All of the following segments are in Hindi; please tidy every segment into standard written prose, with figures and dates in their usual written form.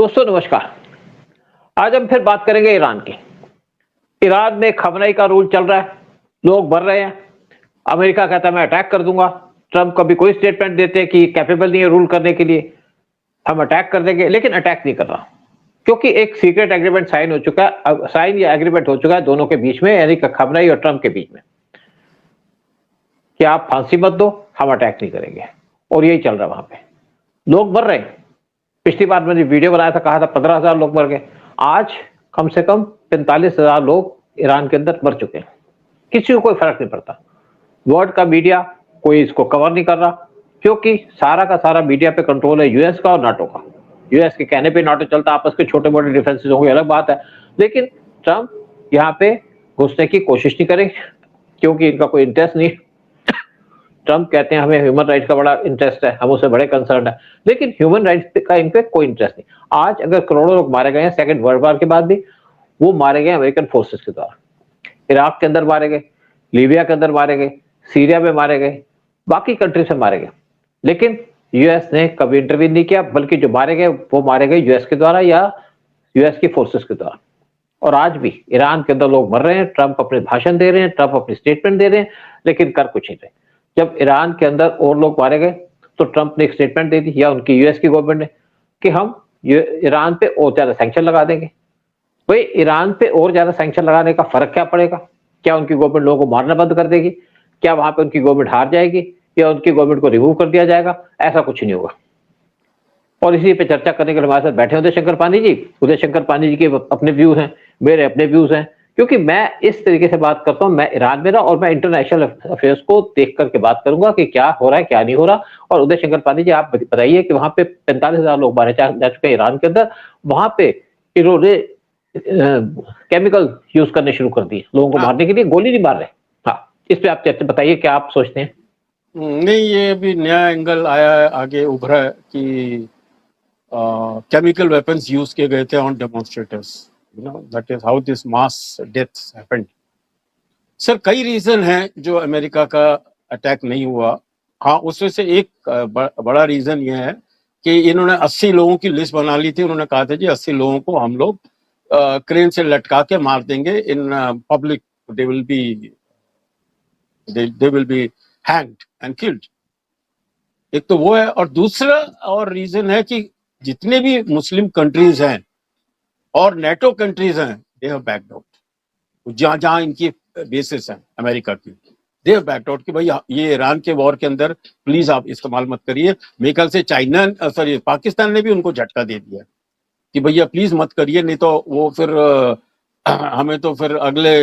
दोस्तों नमस्कार। आज हम फिर बात करेंगे ईरान की। ईरान में खamenei का रूल चल रहा है, लोग मर रहे हैं। अमेरिका कहता है मैं अटैक कर दूंगा। ट्रंप कभी कोई स्टेटमेंट देते हैं कि कैपेबल नहीं है रूल करने के लिए, हम अटैक कर देंगे, लेकिन अटैक नहीं कर रहा क्योंकि एक सीक्रेट एग्रीमेंट साइन हो चुका है, साइन या एग्रीमेंट हो चुका है दोनों के बीच में, यानी खamenei और ट्रंप के बीच में कि आप फांसी मत दो, हम अटैक नहीं करेंगे। और यही चल रहा है वहां पे, लोग मर रहे हैं। पिछली बार मैंने वीडियो बनाया था, कहा था 15,000 लोग मर गए। आज कम से कम 45,000 लोग ईरान के अंदर मर चुके हैं। किसी को कोई फर्क नहीं पड़ता। वर्ल्ड का मीडिया कोई इसको कवर नहीं कर रहा क्योंकि सारा का सारा मीडिया पे कंट्रोल है यूएस का और नाटो का। यूएस के कहने पे नाटो चलता, आपस के छोटे मोटे डिफरेंसेस होंगे अलग बात है, लेकिन ट्रंप यहाँ पे घुसने की कोशिश नहीं करेंगे क्योंकि इनका कोई इंटरेस्ट नहीं। ट्रंप कहते हैं हमें ह्यूमन राइट्स का बड़ा इंटरेस्ट है, हम उससे बड़े कंसर्न है, लेकिन ह्यूमन राइट्स का इन पे कोई इंटरेस्ट नहीं। आज अगर करोड़ों लोग मारे गए हैं सेकंड वर्ल्ड वॉर के बाद भी, वो मारे गए अमेरिकन फोर्सेस के द्वारा। इराक के अंदर मारे गए, लीबिया के अंदर मारे गए, सीरिया में मारे गए, बाकी कंट्री से मारे गए, लेकिन यूएस ने कभी इंटरवीन नहीं किया, बल्कि जो मारे गए वो मारे गए यूएस के द्वारा या यूएस की फोर्सेस के द्वारा। और आज भी ईरान के अंदर लोग मर रहे हैं, ट्रंप अपने भाषण दे रहे हैं, ट्रंप अपनी स्टेटमेंट दे रहे हैं, लेकिन कर कुछ नहीं रहे। जब ईरान के अंदर और लोग मारे गए तो ट्रंप ने एक स्टेटमेंट दे दी, या उनकी यूएस की गवर्नमेंट ने, कि हम ईरान पे और ज्यादा सैंक्शन लगा देंगे। भाई ईरान पे और ज्यादा सैंक्शन लगाने का फर्क क्या पड़ेगा? क्या उनकी गवर्नमेंट लोगों को मारना बंद कर देगी? क्या वहां पे उनकी गवर्नमेंट हार जाएगी या उनकी गवर्नमेंट को रिमूव कर दिया जाएगा? ऐसा कुछ नहीं होगा। और इसी पे चर्चा करने के लिए हमारे साथ बैठे उदय शंकर पानी जी। उदय शंकर पानी जी के अपने व्यूज हैं, मेरे अपने व्यूज हैं, क्योंकि मैं इस तरीके से बात करता हूं, मैं ईरान में रहा और मैं इंटरनेशनल अफेयर्स को देख करके बात करूंगा कि क्या हो रहा है क्या नहीं हो रहा। और उदय शंकर पानी जी आप बताइए कि वहां पे 45,000 लोग मारे जा चुके हैं ईरान के अंदर, वहां पे इन्होंने केमिकल यूज करने शुरू कर दिए लोगों को मारने के लिए, गोली नहीं मार रहे। हाँ, इस पे आप बताइए क्या आप सोचते हैं? नहीं, ये भी नया एंगल आया है, आगे उभरा है कि केमिकल वेपन्स यूज किए गए थे on demonstrators. That is how this mass deaths happened. Sir कई रीजन हैं जो अमेरिका का अटैक नहीं हुआ। हाँ, उसमें से एक बड़ा रीजन ये है कि इन्होंने 80 लोगों की लिस्ट बना ली थी। उन्होंने कहा था जी 80 लोगों को हम लोग क्रेन से लटका के मार देंगे in public, they will be hanged and killed. एक तो वो है, और दूसरा और रीजन है कि जितने भी मुस्लिम कंट्रीज हैं और नेटो कंट्रीज हैं, दे हैव बैक्ड आउट। जहां जहां इनकी बेसिस हैं अमेरिका की, दे हैव बैक्ड आउट कि भाई ये ईरान के वॉर के अंदर प्लीज आप इस्तेमाल मत करिए। मेरे ख्याल से चाइना सॉरी पाकिस्तान ने भी उनको झटका दे दिया कि भैया प्लीज मत करिए, नहीं तो वो फिर हमें तो फिर अगले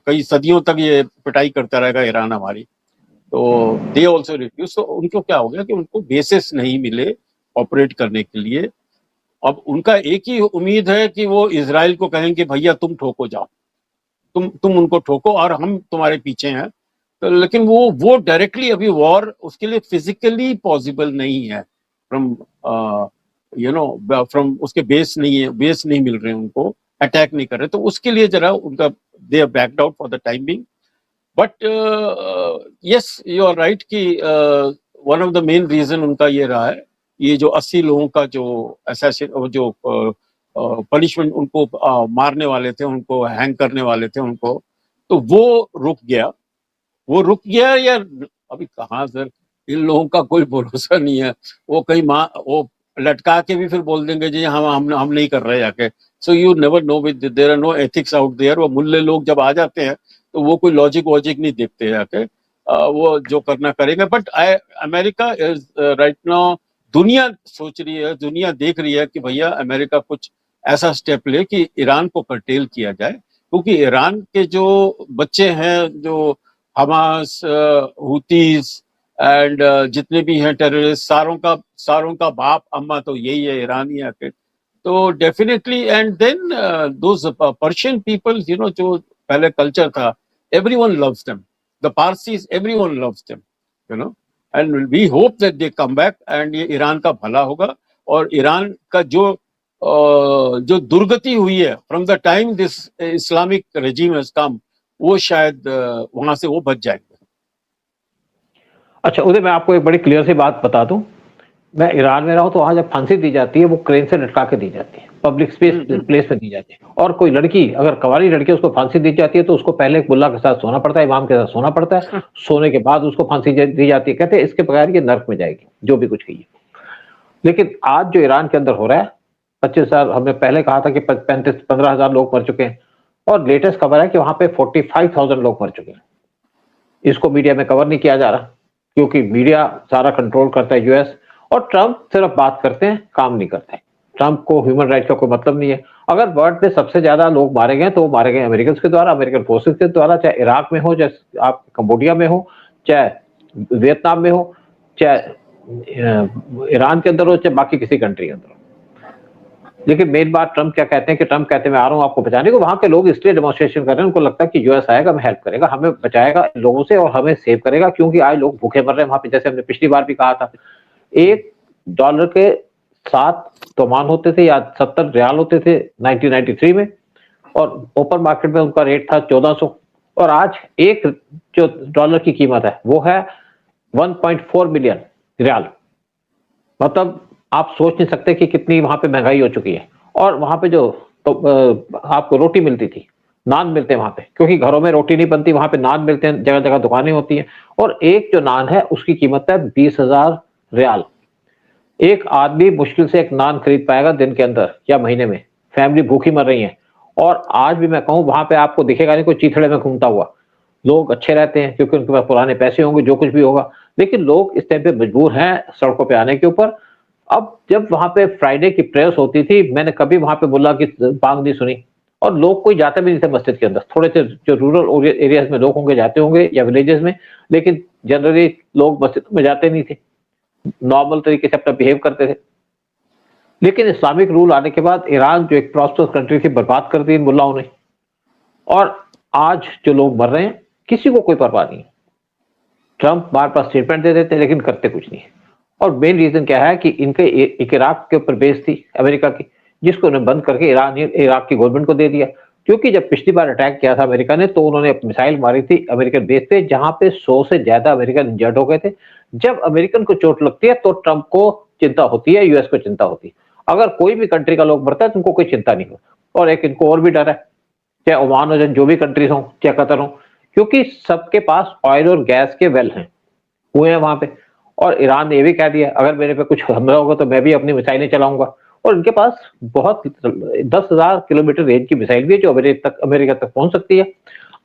कई सदियों तक ये पिटाई करता रहेगा ईरान हमारी। तो दे ऑल्सो रिफ्यूज। तो उनको क्या हो गया कि उनको बेसिस नहीं मिले ऑपरेट करने के लिए। अब उनका एक ही उम्मीद है कि वो इजराइल को कहेंगे भैया तुम ठोको जाओ, तुम उनको ठोको और हम तुम्हारे पीछे हैं। तो लेकिन वो डायरेक्टली अभी वॉर उसके लिए फिजिकली पॉसिबल नहीं है। फ्रॉम फ्रॉम उसके बेस नहीं मिल रहे उनको, अटैक नहीं कर रहे, तो उसके लिए जरा उनका they are backed out for the time being. But yes, you are right कि one of the main reason उनका ये रहा है, ये जो 80 लोगों का जो जो पनिशमेंट उनको मारने वाले थे, उनको हैंग करने वाले थे उनको, तो वो रुक गया या अभी कहाँ सर, इन लोगों का कोई भरोसा नहीं है। वो कहीं वो लटका के भी फिर बोल देंगे जी हम नहीं कर रहे जाके। So you never know, with there are no ethics out there. वो मुल्ले लोग जब आ जाते हैं तो वो कोई लॉजिक वॉजिक नहीं देखते जाके, वो जो करना करेंगे। But America is right now, दुनिया सोच रही है, दुनिया देख रही है कि भैया अमेरिका कुछ ऐसा स्टेप ले कि ईरान को कर्टेल किया जाए, क्योंकि ईरान के जो बच्चे हैं, जो हमास, हुतीज एंड जितने भी हैं टेररिस्ट, सारों का बाप अम्मा तो यही है, ईरानी है। तो definitely, and then those Persian people, जो पहले कल्चर था, everyone loves them, the Parsis, everyone loves them, and we hope that they come back and ये ईरान का भला होगा। और ईरान का जो दुर्गति हुई है from the time this Islamic regime has come, वो शायद वहां से वो बच जाएंगे। अच्छा उदय, मैं आपको एक बड़ी क्लियर सी बात बता दूं मैं ईरान में रहा हूं तो वहां जब फांसी दी जाती है वो क्रेन से लटका के दी जाती है, पब्लिक स्पेस प्लेस में दी जाती है। और कोई लड़की, अगर कवारी लड़की उसको फांसी दी जाती है तो उसको पहले एक मुल्ला के साथ सोना पड़ता है, इमाम के साथ सोना पड़ता है, सोने के बाद उसको फांसी दी जाती है। कहते हैं इसके बगैर ये नर्क में जाएगी, जो भी कुछ कही। लेकिन आज जो ईरान के अंदर हो रहा है, 25,000, हमने पहले कहा था कि 15,000 लोग मर चुके हैं, और लेटेस्ट खबर है कि वहां पे 45,000 लोग मर चुके हैं। इसको मीडिया में कवर नहीं किया जा रहा क्योंकि मीडिया सारा कंट्रोल करता है यूएस, और ट्रंप सिर्फ बात करते हैं, काम नहीं करते हैं। ट्रंप को ह्यूमन राइट्स का कोई मतलब नहीं है। अगर वर्ल्ड में सबसे ज्यादा लोग मारे गए तो वो मारे गए अमेरिकन के द्वारा, अमेरिकन फोर्सेस के द्वारा, चाहे इराक में हो, चाहे आप कंबोडिया में हो, चाहे वियतनाम में हो, चाहे ईरान के अंदर हो, चाहे बाकी किसी कंट्री के अंदर हो। लेकिन मेन बात ट्रंप क्या कहते हैं कि ट्रंप कहते हैं मैं आ रहा हूं आपको बचाने को। वहां के लोग इसलिए डेमोन्स्ट्रेशन कर रहे हैं, उनको लगता है कि यूएस आएगा, हमें हेल्प करेगा, हमें बचाएगा लोगों से और हमें सेव करेगा, क्योंकि आज लोग भूखे मर रहे हैं वहां पे। जैसे हमने पिछली बार भी कहा था, $1 के 7 तोमान होते थे या 70 रियाल होते थे 1993 में, और ओपन मार्केट में उनका रेट था 1400, और आज एक जो डॉलर की कीमत है वो है 1.4 मिलियन रियाल। मतलब आप सोच नहीं सकते कि कितनी वहां पे महंगाई हो चुकी है। और वहां पे जो आपको रोटी मिलती थी, नान मिलते हैं वहां पे, क्योंकि घरों में रोटी नहीं बनती, वहां पे नान मिलते हैं, जगह जगह दुकानें होती हैं, और एक जो नान है उसकी कीमत है 20,000 रियाल। एक आदमी मुश्किल से एक नान खरीद पाएगा दिन के अंदर या महीने में। फैमिली भूखी मर रही है। और आज भी मैं कहूं वहां पे आपको दिखेगा नहीं कोई चीथड़े में घूमता हुआ। लोग अच्छे रहते हैं क्योंकि उनके पास पुराने पैसे होंगे, जो कुछ भी होगा, लेकिन लोग इस टाइम पे मजबूर हैं सड़कों पे आने के ऊपर। अब जब वहां पे फ्राइडे की प्रेयर्स होती थी, मैंने कभी वहां पे मुल्ला की बांग नहीं सुनी, और लोग कोई जाते भी नहीं थे मस्जिद के अंदर। थोड़े से जो रूरल एरियाज में लोग होंगे जाते होंगे, या विलेजेस में, लेकिन जनरली लोग मस्जिद में जाते नहीं थे, नॉर्मल तरीके से अपना बिहेव करते थे। लेकिन इस्लामिक रूल आने के बाद ईरान जो एक प्रॉस्पेरस कंट्री थी, बर्बाद कर दी इन मुल्लाओं ने। और आज जो लोग मर रहे हैं किसी को कोई परवाह नहीं है। ट्रंप बार बार स्टेटमेंट दे देते हैं लेकिन करते कुछ नहीं है। और मेन रीजन क्या है कि इनके एक इराक के ऊपर बेस थी अमेरिका की, जिसको उन्हें बंद करके इराक की गवर्नमेंट को दे दिया। क्योंकि जब पिछली बार अटैक किया था अमेरिका ने, तो उन्होंने मिसाइल मारी थी अमेरिकन बेस पे, जहां पे 100 से ज्यादा अमेरिकन इंजर्ड हो गए थे। जब अमेरिकन को चोट लगती है तो ट्रंप को चिंता होती है, यूएस को चिंता होती है। अगर कोई भी कंट्री का लोग मरता है तो उनको कोई चिंता नहीं होती। और एक इनको और भी डर है, चाहे ओमान हो, जो भी कंट्रीज हो, चाहे कतर हो, क्योंकि सबके पास ऑयल और गैस के वेल हैं, कुएं हैं वहां पे। और ईरान ने ये भी कह दिया अगर मेरे पे कुछ हमला होगा तो मैं भी अपनी मिसाइलें चलाऊंगा। और इनके पास बहुत 10,000 किलोमीटर रेंज की मिसाइल भी है जो अमेरिका तक पहुंच सकती है।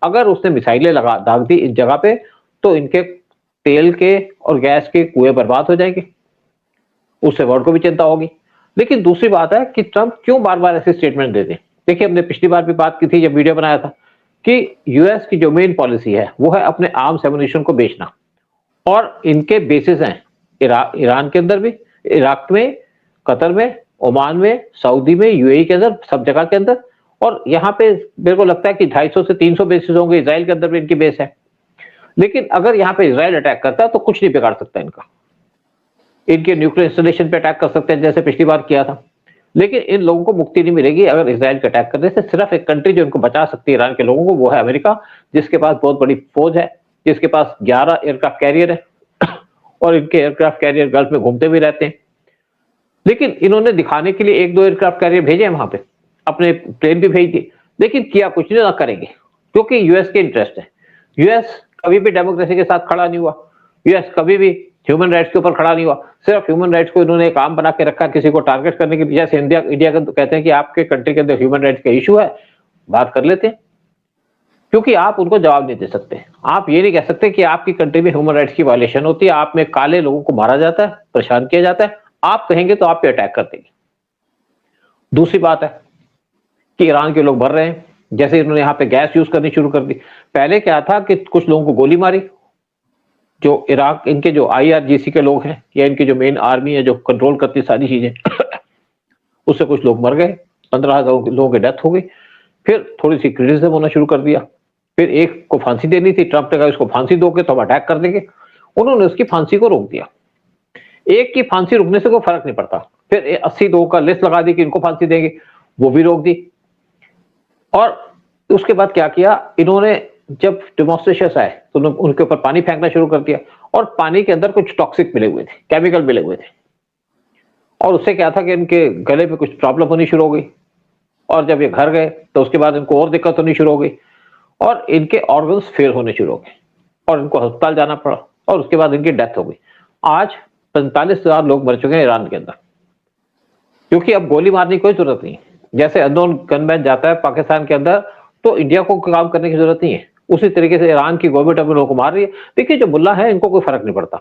अगर उसने मिसाइलें दाग दी इस जगह पे तो इनके तेल के और गैस के कुएं बर्बाद हो जाएंगे, उससे वर्ल्ड को भी चिंता होगी। लेकिन दूसरी बात है कि ट्रंप क्यों बार बार ऐसे स्टेटमेंट देते हैं। देखिए, हमने पिछली बार भी बात की थी जब वीडियो बनाया था कि यूएस की जो मेन पॉलिसी है वो है अपने आर्म्स एमुनिशन को बेचना, और इनके बेसिस हैं ईरान के अंदर भी, इराक में, कतर में, ओमान में, सऊदी में, यूएई के अंदर, सब जगह के अंदर। और यहाँ पे मेरे को लगता है कि 250 से 300 बेसिस होंगे, इजराइल के अंदर भी इनकी बेस है। लेकिन अगर यहाँ पे इजराइल अटैक करता है तो कुछ नहीं बिगाड़ सकता इनका। इनके न्यूक्लियर इंस्टॉलेशन पे अटैक कर सकते हैं जैसे पिछली बार किया था। लेकिन इन लोगों को मुक्ति नहीं मिलेगी अगर इजराइल के अटैक करने से। सिर्फ एक कंट्री जो इनको बचा सकती है ईरान के लोगों को, वो है अमेरिका, जिसके पास बहुत बड़ी फौज है, जिसके पास 11 एयरक्राफ्ट कैरियर है, और इनके एयरक्राफ्ट कैरियर गल्फ में घूमते भी रहते हैं। लेकिन इन्होंने दिखाने के लिए 1-2 एयरक्राफ्ट कैरियर भेजे वहां पे, अपने प्लेन भी भेज दिए, लेकिन किया कुछ नहीं, ना करेंगे, क्योंकि यूएस के इंटरेस्ट है। यूएस कभी भी डेमोक्रेसी के साथ खड़ा नहीं हुआ, यूएस कभी भी ह्यूमन राइट्स के ऊपर खड़ा नहीं हुआ। सिर्फ ह्यूमन राइट्स को इन्होंने काम बना के रखा किसी को टारगेट करने के पीछे। इंडिया का तो कहते हैं कि आपके कंट्री के अंदर ह्यूमन राइट्स का इशू है, बात कर लेते हैं, क्योंकि आप उनको जवाब नहीं दे सकते। आप ये नहीं कह सकते कि आपकी कंट्री में ह्यूमन राइट्स की वायलेशन होती है, आप में काले लोगों को मारा जाता है, परेशान किया जाता है। आप कहेंगे तो आप पे अटैक कर देंगे। दूसरी बात है कि ईरान के लोग भर रहे हैं, जैसे इन्होंने यहाँ पे गैस यूज करनी शुरू कर दी। पहले क्या था कि कुछ लोगों को गोली मारी, जो इराक, इनके जो IRGC के लोग हैं या इनकी जो मेन आर्मी है जो कंट्रोल करती सारी चीजें, उससे कुछ लोग मर गए, 15,000 लोगों की डेथ हो गई। फिर थोड़ी सी क्रिटिसिज्म होना शुरू कर दिया। फिर एक को फांसी देनी थी, ट्रंप ने कहा इसको फांसी दोगे तो हम अटैक कर देंगे। उन्होंने उसकी फांसी को रोक दिया। एक की फांसी रुकने से कोई फर्क नहीं पड़ता। फिर 80 लोगों का लिस्ट लगा दी कि इनको फांसी देंगे, वो भी रोक दी। और उसके बाद क्या किया इन्होंने, जब डेमोन्स्ट्रेशन आए तो उनके ऊपर पानी फेंकना शुरू कर दिया, और पानी के अंदर कुछ टॉक्सिक मिले हुए थे, केमिकल मिले हुए थे। और उससे क्या था कि इनके गले में कुछ प्रॉब्लम होनी शुरू हो गई, और जब ये घर गए तो उसके बाद इनको और दिक्कत होनी शुरू हो गई, और इनके ऑर्गन्स फेल होने शुरू हो गए, और इनको अस्पताल जाना पड़ा, और उसके बाद इनकी डेथ हो गई। आज 45,000 लोग मर चुके हैं ईरान के अंदर, क्योंकि अब गोली मारने की कोई जरूरत नहीं। जैसे अननोन गनमैन जाता है पाकिस्तान के अंदर, तो इंडिया को काम करने की जरूरत नहीं है, उसी तरीके से ईरान की गवर्नमेंट अब लोगों को मार रही है। देखिए, जो मुल्ला है इनको कोई फर्क नहीं पड़ता।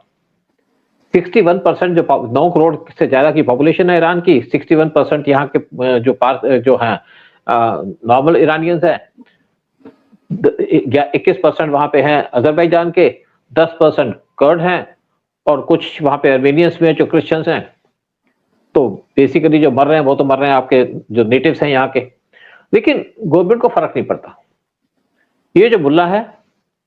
61% जो 9 करोड़ से ज्यादा की पॉपुलेशन है ईरान की, 61% यहाँ के जो है नॉर्मल ईरानियंस है, 21% वहां पे हैं अजरबैजान के, 10% कर्ड हैं, और कुछ वहां पे अर्मेनियंस में जो क्रिश्चियंस हैं। तो बेसिकली जो मर रहे हैं वो तो मर रहे हैं आपके जो नेटिव्स हैं यहाँ के, लेकिन गवर्नमेंट को फर्क नहीं पड़ता। ये जो मुल्ला है,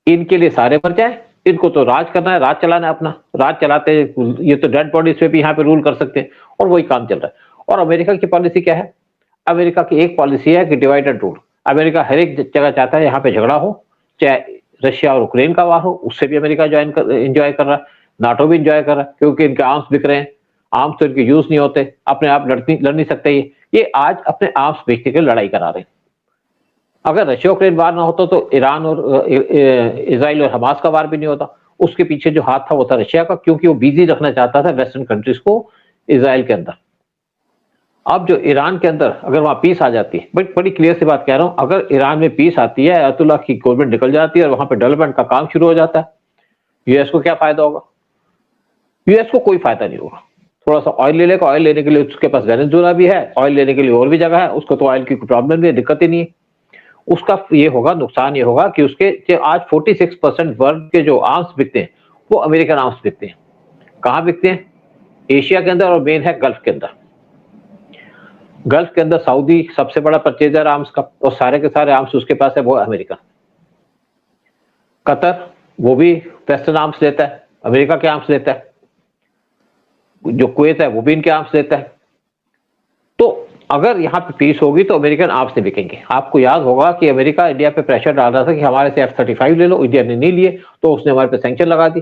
इनके लिए सारे मर जाए, इनको तो राज करना है, राज चलाना है अपना, राज चलाते ये तो डेड बॉडीज पे भी यहाँ पे रूल कर सकते हैं, और वही काम चल रहा है। और अमेरिका की पॉलिसी क्या है? अमेरिका की एक पॉलिसी है कि डिवाइड एंड रूल। अमेरिका हर एक जगह चाहता है यहाँ पे झगड़ा हो, चाहे रशिया और यूक्रेन का वार हो, उससे भी अमेरिका एंजॉय कर रहा है, नाटो भी एंजॉय कर रहा है, क्योंकि इनके आर्म्स बिक रहे हैं, आर्म्स तो इनके यूज नहीं होते, अपने आप लड़ नहीं सकते। ये आज अपने आर्म्स बेचने के लिए लड़ाई करा रहे हैं। अगर रशिया यूक्रेन वार ना होता तो ईरान और इजराइल और हमास का वार भी नहीं होता। उसके पीछे जो हाथ था वो था रशिया का, क्योंकि वो बिजी रखना चाहता था वेस्टर्न कंट्रीज को इजराइल के अंदर। अब जो ईरान के अंदर अगर वहां पीस आ जाती है, बड़ी क्लियर सी बात कह रहा हूं, अगर ईरान में पीस आती है, अयतुल्ला की गवर्नमेंट निकल जाती है और वहां पे डेवलपमेंट का काम शुरू हो जाता है, यूएस को क्या फायदा होगा? यूएस को कोई फायदा नहीं होगा। थोड़ा सा ऑयल ले लेगा, ऑयल लेने के लिए उसके पास वेनेजुएला भी है, ऑयल लेने के लिए और भी जगह है, उसको तो ऑयल की कोई प्रॉब्लम नहीं है, दिक्कत ही नहीं है। उसका ये होगा, नुकसान ये होगा कि उसके आज 46% वर्ल्ड के जो आर्म्स बिकते हैं वो अमेरिकन आर्म्स बिकते हैं। कहाँ बिकते हैं? एशिया के अंदर, और मेन है गल्फ के अंदर। गल्फ के अंदर सऊदी सबसे बड़ा परचेजर आर्म्स का, और सारे के सारे आर्म्स उसके पास है, वो अमेरिका। कतर वो भी वेस्टर्न आर्म्स लेता है, अमेरिका के आर्म्स लेता है। जो कुवैत है वो भी इनके आर्म्स लेता है। तो अगर यहाँ पे पीस होगी तो अमेरिकन आर्म्स नहीं बिकेंगे। आपको याद होगा कि अमेरिका इंडिया पे प्रेशर डाल रहा था कि हमारे से F-35 ले लो, इंडिया ने नहीं लिए तो उसने हमारे पे सैंक्शन लगा दी।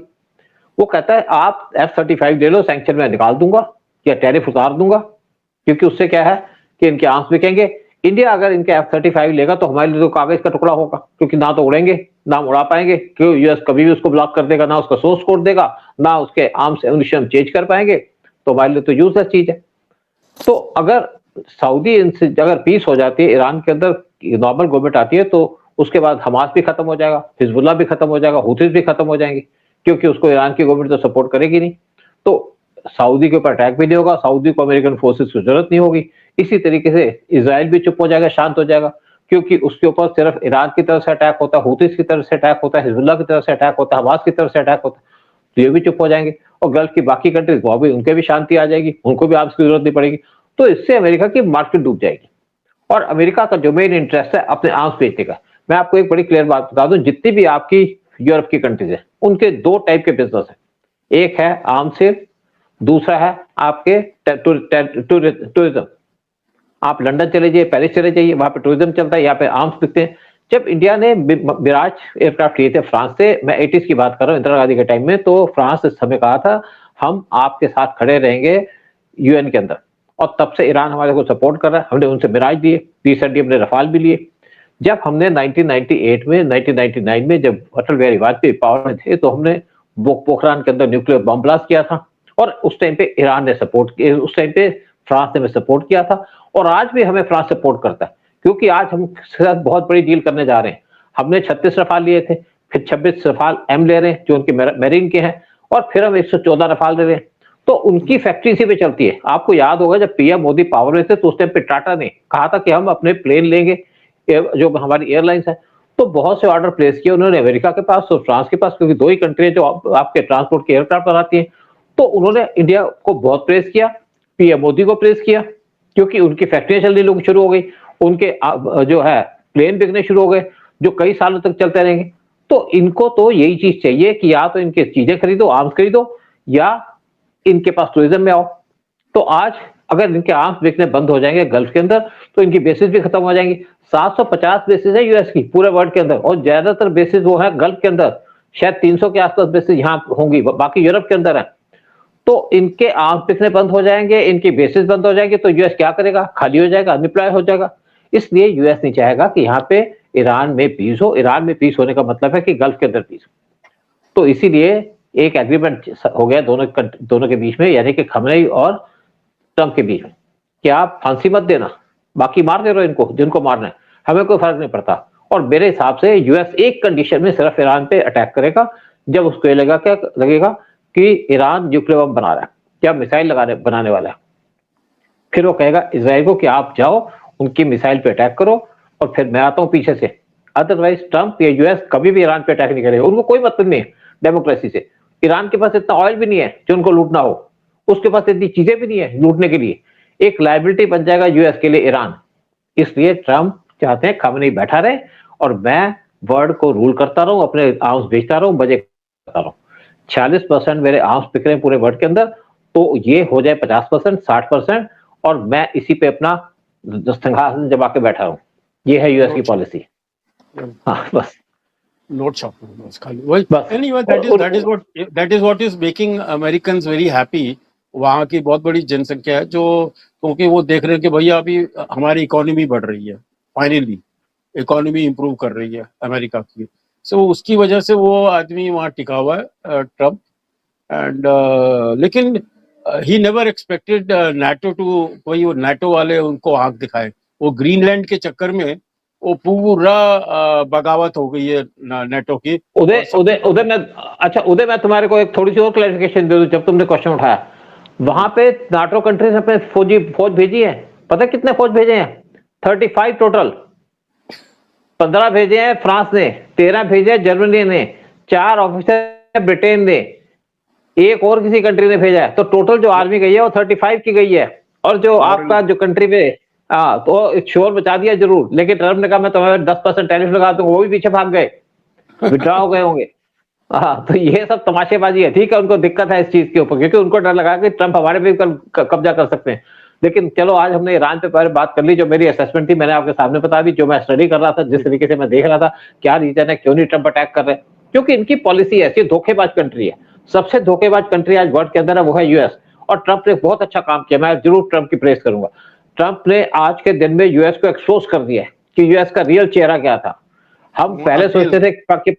वो कहता है आप F-35 ले लो, सैंक्शन में निकाल दूंगा या टैरिफ उतार दूंगा, क्योंकि उससे क्या है कि इनके आर्म्स बिकेंगे। इंडिया अगर इनके F-35 लेगा तो हमारे लिए तो कागज का टुकड़ा होगा, क्योंकि ना तो उड़ेंगे ना उड़ा पाएंगे, क्योंकि यूएस कभी भी उसको ब्लॉक कर देगा, ना उसका सोर्स कोड देगा, ना उसके आर्म्स एम्यूनिशन चेंज कर पाएंगे, तो हमारे लिए तो यूजलेस चीज है। तो अगर सऊदी इनसे अगर पीस हो जाती है, ईरान के अंदर नॉर्मल गवर्नमेंट आती है, तो उसके बाद हमास भी खत्म हो जाएगा, हिजबुल्लाह भी खत्म हो जाएगा, हुतीज भी खत्म हो जाएंगे, क्योंकि उसको ईरान की गवर्नमेंट तो सपोर्ट करेगी नहीं। तो सऊदी के ऊपर अटैक भी नहीं होगा, सऊदी को अमेरिकन फोर्सेस की जरूरत नहीं होगी। इसी तरीके से इजराइल भी चुप हो जाएगा, शांत हो जाएगा, क्योंकि उसके ऊपर सिर्फ ईरान की तरफ से अटैक होता है, हुतीज की तरफ से अटैक होता है, हिजबुल्लाह की तरफ से अटैक होता है, हमास की तरफ से अटैक होता है, तो ये भी चुप हो जाएंगे। और गल्फ की बाकी कंट्रीज वो भी, उनके भी शांति आ जाएगी, उनको भी आर्म्स की जरूरत नहीं पड़ेगी। तो इससे अमेरिका की मार्केट डूब जाएगी, और अमेरिका का जो मेन इंटरेस्ट है अपने आर्म्स बेचने का। मैं आपको एक बड़ी क्लियर बात बता दूं, जितनी भी आपकी यूरोप की कंट्रीज है उनके दो टाइप के बिजनेस है। एक है आर्म्स सेल, दूसरा है आपके टूरिज्म। आप लंदन चले जाइए, पेरिस चले जाइए, वहां पे टूरिज्म चलता है, यहाँ पे आर्म्स बिकते हैं। जब इंडिया ने मिराज एयरक्राफ्ट लिए थे फ्रांस से, मैं 80s की बात कर रहा हूँ, इंदिरा गांधी के टाइम में, तो फ्रांस इस समय कहा था हम आपके साथ खड़े रहेंगे यूएन के अंदर, और तब से ईरान हमारे को सपोर्ट कर रहा है। हमने उनसे मिराज लिए, रिसेंटली हमने रफाल भी लिए। जब हमने 1999 में जब अटल बिहारी वाजपेयी पावर में थे, तो हमने पोखरान के अंदर न्यूक्लियर बम ब्लास्ट किया था, और उस टाइम पे ईरान ने सपोर्ट किया, उस टाइम पे फ्रांस ने हमें सपोर्ट किया था, और आज भी हमें फ्रांस सपोर्ट करता है, क्योंकि आज हम साथ बहुत बड़ी डील करने जा रहे हैं। हमने 36 रफाल लिए थे, फिर 26 रफाल एम ले रहे हैं जो उनके मेरीन के हैं, और फिर हम 114 रफाल ले रहे हैं। तो उनकी फैक्ट्री इसी पे चलती है। आपको याद होगा जब पीएम मोदी पावर में थे, तो उस टाइम पे टाटा ने कहा था कि हम अपने प्लेन लेंगे, जो हमारी एयरलाइंस है, तो बहुत से ऑर्डर प्लेस किए उन्होंने अमेरिका के पास और फ्रांस के पास, क्योंकि दो ही कंट्री है जो आपके ट्रांसपोर्ट के एयरक्राफ्ट बनाती है। तो उन्होंने इंडिया को बहुत प्रेस किया, पीएम मोदी को प्रेस किया, क्योंकि उनकी फैक्ट्रियां चलनी शुरू हो गई, उनके जो है प्लेन बिकने शुरू हो गए, जो कई सालों तक चलते रहेंगे। तो इनको तो यही चीज चाहिए कि या तो इनके चीजें खरीदो, आर्म्स खरीदो, या इनके पास टूरिज्म में आओ। तो आज अगर इनके आर्म्स बिकने बंद हो जाएंगे गल्फ के अंदर, तो इनकी बेसिस भी खत्म हो जाएंगी। 750 बेसिस है यूएस की पूरे वर्ल्ड के अंदर, और ज्यादातर बेसिस वो है गल्फ के अंदर, शायद 300 के आसपास बेसिस यहाँ होंगी, बाकी यूरोप के अंदर है। तो इनके आर्म्स बिकने बंद हो जाएंगे, इनकी बेसिस बंद हो जाएंगे, तो यूएस क्या करेगा? खाली हो जाएगा, अनडिप्लॉय हो जाएगा। इसलिए यूएस नहीं चाहेगा कि यहाँ पे ईरान में पीस हो। ईरान में पीस होने का मतलब है कि गल्फ के अंदर पीस हो। तो इसीलिए एक एग्रीमेंट हो गया दोनों के बीच में, यानी कि खमेनी और ट्रंप के बीच में, कि आप फांसी मत देना, बाकी मार दे रहो इनको, जिनको मारना है, हमें कोई फर्क नहीं पड़ता। और मेरे हिसाब से यूएस एक कंडीशन में सिर्फ ईरान पे अटैक करेगा, जब उसको ये लगेगा कि ईरान न्यूक्लियर बम बना रहा है या मिसाइल बनाने वाला है। फिर वो कहेगा इजराइल को कि आप जाओ उनकी मिसाइल पे अटैक करो और फिर मैं आता हूं पीछे से। अदरवाइज ट्रंप या यूएस कभी भी ईरान पे अटैक नहीं करेगा। उनको कोई मतलब नहीं है डेमोक्रेसी से। ईरान के पास इतना ऑयल भी नहीं है जो उनको लूटना हो, उसके पास इतनी चीजें भी नहीं है लूटने के लिए। एक लायबिलिटी बन जाएगा यूएस के लिए ईरान। इसलिए ट्रंप चाहते हैं खमेनी बैठा रहे और मैं वर्ल्ड को रूल करता रहूं, अपने आर्म्स बेचता रहूं, मजे करता रहूं। 46% मेरे आर्म्स बिक रहे हैं पूरे वर्ल्ड के अंदर, तो ये हो जाए 50%, 60%, और मैं इसी पे अपना सिंहासन जमा के बैठा हूं। ये है यूएस की पॉलिसी। हाँ बस नोट शॉपिंग बस खाली वही। Anyway that is what is making Americans very happy. वहाँ की बहुत बड़ी जनसंख्या है जो, क्योंकि वो देख रहे हैं कि भैया अभी हमारी इकोनॉमी बढ़ रही है, फाइनली इकोनॉमी इंप्रूव कर रही है अमेरिका की। सो उसकी वजह से वो आदमी वहाँ टिका हुआ है ट्रम्प। एंड लेकिन he never expected NATO to, कोई वो नाटो वाले उनको आंख दिखाए। वो ग्रीनलैंड के चक्कर में वो पूरा बगावत हो गई है नाटो की। उदय मैं तुम्हारे को एक थोड़ी सी और क्लैरिफिकेशन दे दूं। जब तुमने क्वेश्चन उठाया, वहां पे नाटो कंट्रीज अपने फौज भेजी है। पता कितने फौज भेजे हैं? 35 टोटल। 15 भेजे हैं फ्रांस ने, 13 भेजे हैं जर्मनी ने, 4 ऑफिसर ब्रिटेन ने, एक और किसी कंट्री ने भेजा है। तो टोटल जो आर्मी गई है वो 35 की गई है। और जो आपका जो कंट्री पे तो शोर बचा दिया जरूर, लेकिन ट्रम्प ने कहा मैं तुम्हें 10% टैरिफ लगा दूंगा, वो भी पीछे भाग गए, विड्रॉ हो गए होंगे। हाँ, तो ये सब तमाशेबाजी है। ठीक है, उनको दिक्कत है इस चीज के ऊपर, क्योंकि उनको डर लगा कि ट्रम्प हमारे पे कब्जा कर सकते हैं। लेकिन चलो, आज हमने ईरान पे पहले बात कर ली। जो मेरी असेसमेंट थी मैंने आपके सामने बता दी, जो मैं स्टडी कर रहा था, जिस तरीके से मैं देख रहा था क्या रीजन है, क्यों नहीं ट्रम्प अटैक कर रहे हैं। क्योंकि इनकी पॉलिसी ऐसी धोखेबाज कंट्री है। सबसे धोखेबाज कंट्री आज वर्ल्ड के अंदर है वो है यूएस। और ट्रम्प ने बहुत अच्छा काम किया, मैं जरूर ट्रम्प की प्रेस करूंगा। ट्रम्प ने आज के दिन में यूएस को एक्सपोज कर दिया है कि यूएस का रियल चेहरा क्या था। हम पहले सोचते थे कि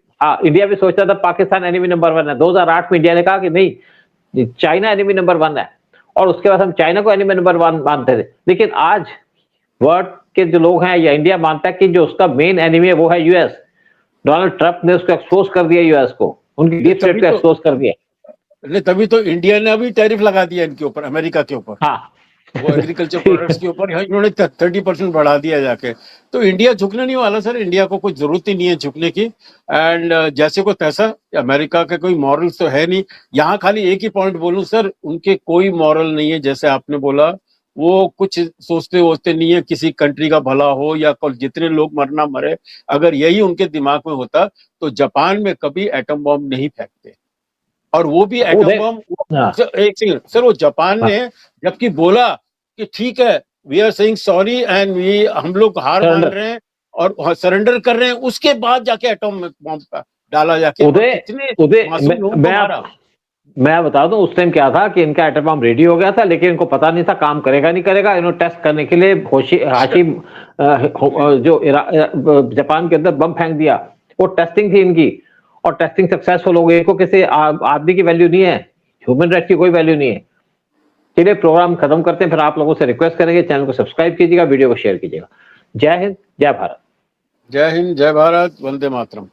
इंडिया भी सोचता था पाकिस्तान एनिमी नंबर 1 है। 2008 में इंडिया ने कहा कि नहीं, चाइना एनिमी नंबर 1 है, और उसके बाद हम चाइना को एनिमी नंबर 1 मानते थे। लेकिन आज वर्ल्ड के जो लोग हैं या इंडिया मानता है कि जो उसका मेन एनिमी है वो है यूएस। डोनाल्ड ट्रम्प ने उसको एक्सपोज कर दिया, यूएस को, उनकी डीप स्टेट को एक्सपोज कर दिया। तभी तो इंडिया ने अभी टैरिफ लगा दिया इनके ऊपर, अमेरिका के ऊपर। हाँ, वो एग्रीकल्चर प्रोडक्ट्स के ऊपर इन्होंने 30% बढ़ा दिया जाके। तो इंडिया झुकने नहीं वाला सर, इंडिया को कोई जरूरत ही नहीं है झुकने की। एंड जैसे को तैसा, अमेरिका के कोई मॉरल्स तो है नहीं। यहाँ खाली एक ही पॉइंट बोलूं सर, उनके कोई मॉरल नहीं है। जैसे आपने बोला, वो कुछ सोचते वोचते नहीं है किसी कंट्री का भला हो या जितने लोग मरना मरे। अगर यही उनके दिमाग में होता तो जापान में कभी एटम बॉम्ब नहीं फेंकते। और वो भी एटम बॉम्ब, एक सेकंड सर, वो जापान ने जबकि बोला कि ठीक है, we are saying sorry and हम लोग हार मान रहे हैं और सरेंडर कर रहे हैं, उसके बाद जाके एटम बॉम्ब डाला जाके। मैं बता दूं, उस टाइम क्या था कि इनका एटम बम रेडी हो गया था, लेकिन इनको पता नहीं था काम करेगा नहीं करेगा। इन्होंने टेस्ट करने के लिए हाशिम जो जापान के अंदर बम फेंक दिया, वो टेस्टिंग थी इनकी, और टेस्टिंग सक्सेसफुल हो गई। इनको किसी आदमी की वैल्यू नहीं है, ह्यूमन राइट की कोई वैल्यू नहीं है। चलिए, प्रोग्राम खत्म करते हैं। फिर आप लोगों से रिक्वेस्ट करेंगे, चैनल को सब्सक्राइब कीजिएगा, वीडियो को शेयर कीजिएगा। जय हिंद, जय भारत। जय हिंद, जय भारत, वंदे मातरम।